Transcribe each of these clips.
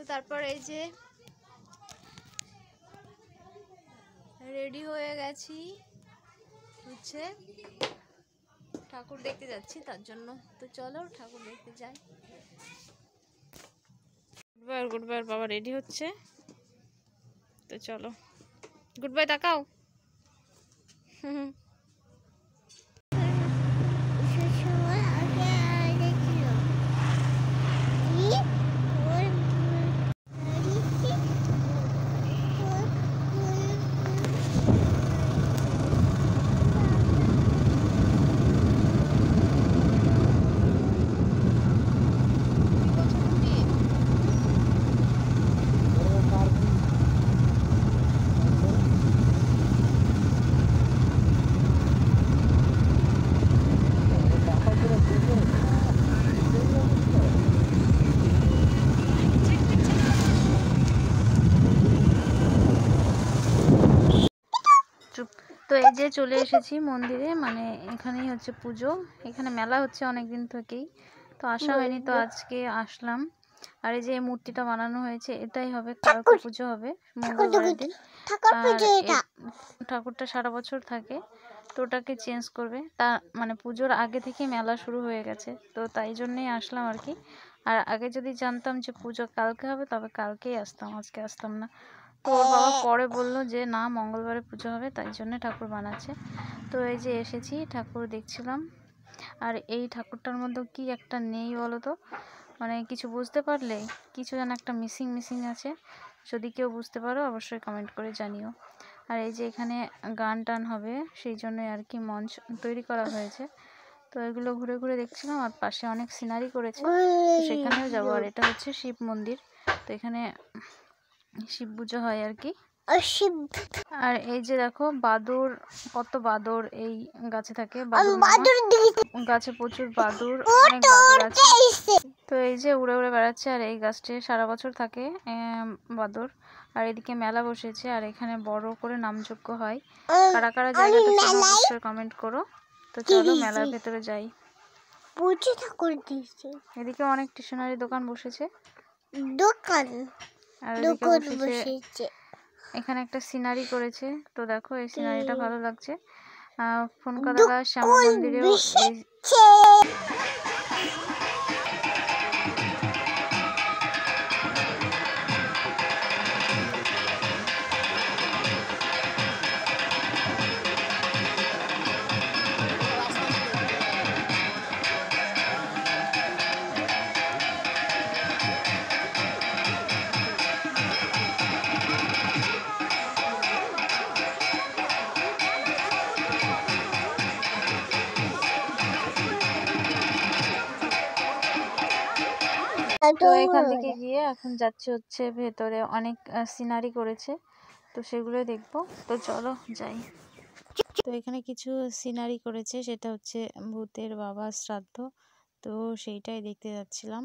তো তারপর এই যে রেডি হয়ে গেছি, হচ্ছে ঠাকুর দেখতে যাচ্ছি তার জন্য। তো চলো ঠাকুর দেখতে যাই। গুড বাই বাবা রেডি হচ্ছে, তো চলো গুড বাই তাকাও। তো এই যে চলে এসেছি মন্দিরে, মানে এখানেই হচ্ছে পুজো, এখানে মেলা হচ্ছে অনেক দিন থেকেই, তো আসা হয়নি, তো আজকে আসলাম। আর এই যে মূর্তিটা বানানো হয়েছে, এটাই হবে কালকে পুজো হবে মঙ্গলবারের দিন। ঠাকুরটা সারা বছর থাকে, তো ওটাকে চেঞ্জ করবে, তা মানে পুজোর আগে থেকে মেলা শুরু হয়ে গেছে, তো তাই জন্যই আসলাম আর কি। আর আগে যদি জানতাম যে পুজো কালকে হবে তবে কালকেই আসতাম, আজকে আসতাম না। তো ওর বাবা পরে বললো যে না মঙ্গলবারে পুজো হবে, তাই জন্য ঠাকুর বানাচ্ছে। তো এই যে এসেছি, ঠাকুর দেখছিলাম। আর এই ঠাকুরটার মধ্যে কি একটা নেই বলো তো, মানে কিছু বুঝতে পারলে, কিছু যেন একটা মিসিং আছে, যদি কেউ বুঝতে পারো অবশ্যই কমেন্ট করে জানিও। আর এই যে এখানে গান টান হবে, সেই জন্যই আর কি মঞ্চ তৈরি করা হয়েছে। তো এগুলো ঘুরে ঘুরে দেখছিলাম, আর পাশে অনেক সিনারি করেছে, তো সেখানেও যাবো। আর এটা হচ্ছে শিব মন্দির, তো এখানে শিব পুজো হয় আর কি। আর এই যে দেখো বাদুর, কত বাদুর এই গাছে থাকে, গাছে প্রচুর বাদুর, অনেক বাদুর আছে। তো এই যে উড়ে উড়ে বেড়াচ্ছে, আর এই গাছটি সারা বছর থাকে বাদুর। আর এদিকে মেলা বসেছে, আর এখানে বড় করে নামযজ্ঞ হয়। কারা কারা জায়গাটা চেনো অবশ্যই কমেন্ট করো। তো চলো মেলার ভেতরে যাই। এদিকে অনেক স্টেশনারি দোকান বসেছে, আর এদিকে বসেছে, এখানে একটা সিনারি করেছে, তো দেখো এই সিনারিটা ভালো লাগছে। ফোনকাদালা শ্যামা মন্দিরেও তো এখান থেকে গিয়ে এখন যাচ্ছে হচ্ছে ভেতরে, অনেক সিনারি করেছে, তো সেগুলো দেখবো। তো চলো যাই। তো এখানে কিছু সিনারি করেছে, সেটা হচ্ছে ভূতের বাবার শ্রাদ্ধ, তো সেইটাই দেখতে যাচ্ছিলাম।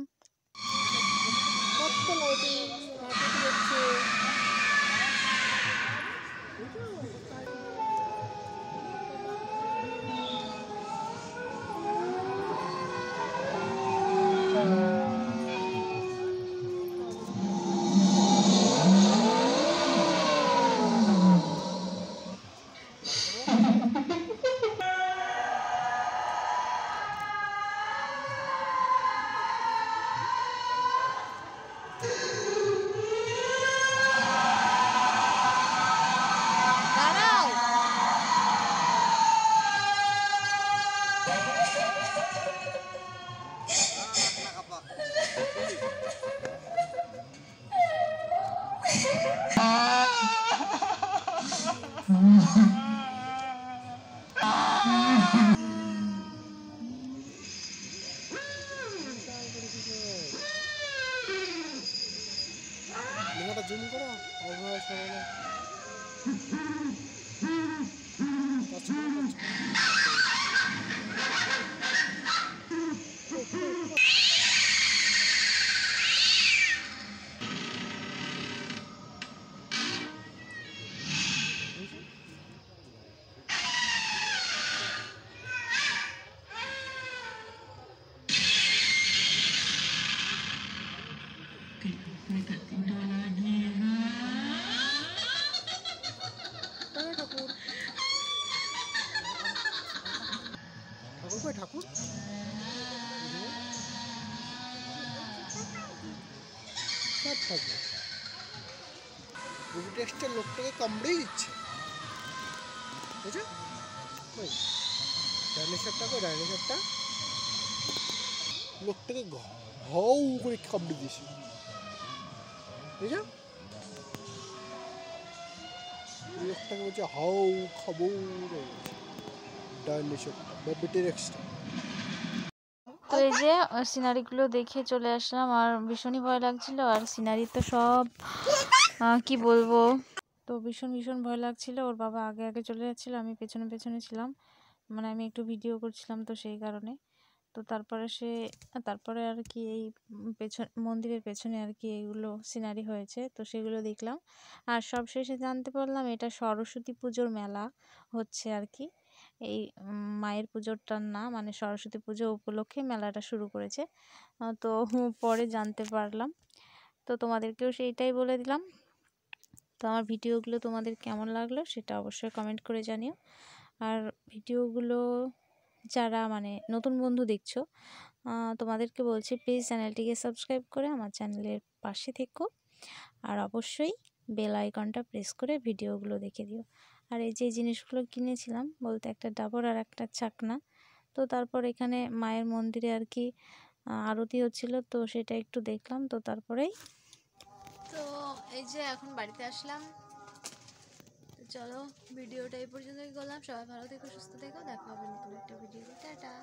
জুম করো অভয় সরলে ঠাকুর ঠাকুর কই ঠাকুর? সব ঠাকুর রুবি টেস্টের লোকটাকে কামড়েই দিচ্ছে, বুঝছো? কই ডাইনোসরটা, কই ডাইনোসরটা লোকটাকে হাউ করে কামড়ে দিয়েছে, বুঝছো? লোকটাকে বলছে হাউ খাবো, ডাইনোসরটা বেবি টেরেক্সটা। তো এই যে সিনারিগুলো দেখে চলে আসলাম, আর ভীষণই ভয় লাগছিল। আর সিনারি তো সব কি বলবো, তো ভীষণ ভীষণ ভয় লাগছিল। ওর বাবা আগে আগে চলে যাচ্ছিলো, আমি পেছনে পেছনে ছিলাম, মানে আমি একটু ভিডিও করছিলাম তো সেই কারণে। তো তারপরে আর কি এই পেছন মন্দিরের পেছনে আর কি এইগুলো সিনারি হয়েছে, তো সেগুলো দেখলাম। আর সবশেষে জানতে পারলাম এটা সরস্বতী পুজোর মেলা হচ্ছে আর কি। এই মায়ের পুজোরটার না, মানে সরস্বতী পুজো উপলক্ষে মেলাটা শুরু করেছে। তো পরে জানতে পারলাম, তো তোমাদেরকেও সেইটাই বলে দিলাম। তো আমার ভিডিওগুলো তোমাদের কেমন লাগলো সেটা অবশ্যই কমেন্ট করে জানিও। আর ভিডিওগুলো যারা মানে নতুন বন্ধু দেখছো, তোমাদেরকে বলছি প্লিজ চ্যানেলটিকে সাবস্ক্রাইব করে আমার চ্যানেলের পাশে থেকো। আর অবশ্যই বেল আইকনটা প্রেস করে ভিডিওগুলো দেখে দিও। আর এই যে জিনিসগুলো কিনেছিলাম বলতে একটা ডাবর আর একটা চাকনা, তো তারপর এখানে মায়ের মন্দিরে আর কি আরতি হচ্ছিল, তো সেটা একটু দেখলাম। তো তারপরেই তো এই যে এখন বাড়িতে আসলাম। তো চলো ভিডিওটা এই পর্যন্তই করলাম। সবাই ভালো থেকো, সুস্থ থেকো, দেখা হবে নতুন একটা ভিডিওতে। টাটা।